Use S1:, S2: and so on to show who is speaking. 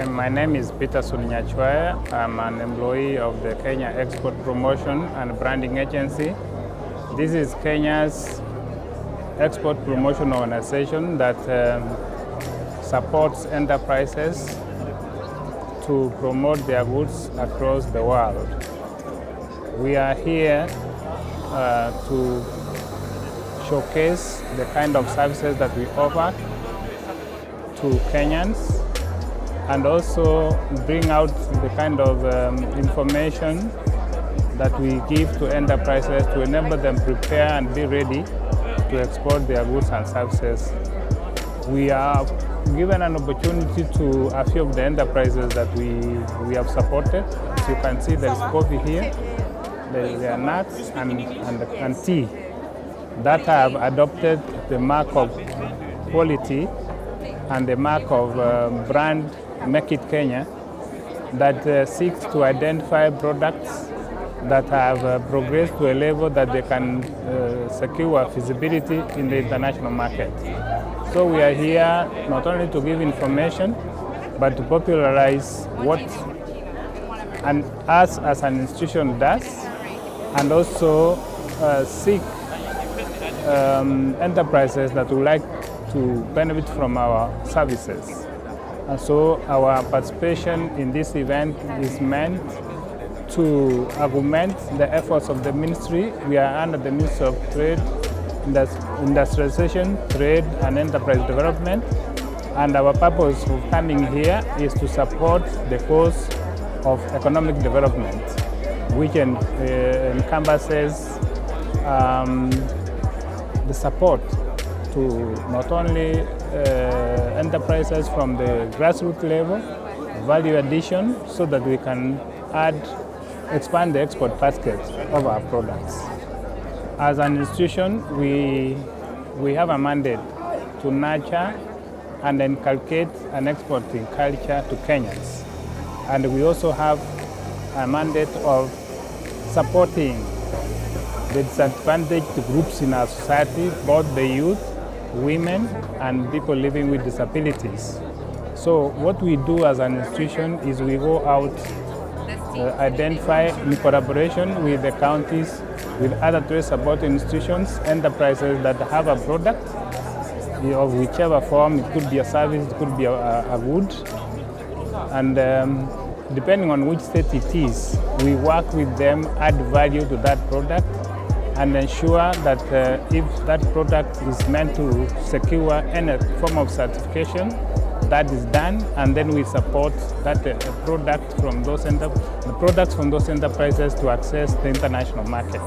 S1: My name is Peter Sunyachwaya. I'm an employee of the Kenya Export Promotion and Branding Agency. This is Kenya's export promotion organization that supports enterprises to promote their goods across the world. We are here to showcase the kind of services that we offer to Kenyans and also bring out the kind of information that we give to enterprises to enable them prepare and be ready to export their goods and services. We are given an opportunity to a few of the enterprises that we have supported. As you can see, there's coffee here, there are nuts and tea that have adopted the mark of quality and the mark of brand Make It Kenya that seeks to identify products that have progressed to a level that they can secure feasibility in the international market. So we are here not only to give information, but to popularize what us as an institution does, and also seek enterprises that would like to benefit from our services. And so our participation in this event is meant to augment the efforts of the ministry. We are under the Ministry of Trade, Industrialization, Trade and Enterprise Development. And our purpose of coming here is to support the cause of economic development, which encompasses the support to not only enterprises from the grassroots level, value addition, so that we can expand the export basket of our products. As an institution, we have a mandate to nurture and inculcate an exporting culture to Kenyans. And we also have a mandate of supporting the disadvantaged groups in our society, both the youth, women, and people living with disabilities. So what we do as an institution is we go out, identify in collaboration with the counties, with other trade support institutions, enterprises that have a product of whichever form. It could be a service, it could be a good. And depending on which state it is, we work with them, add value to that product, and ensure that if that product is meant to secure any form of certification, that is done, and then we support that products from those enterprises to access the international market.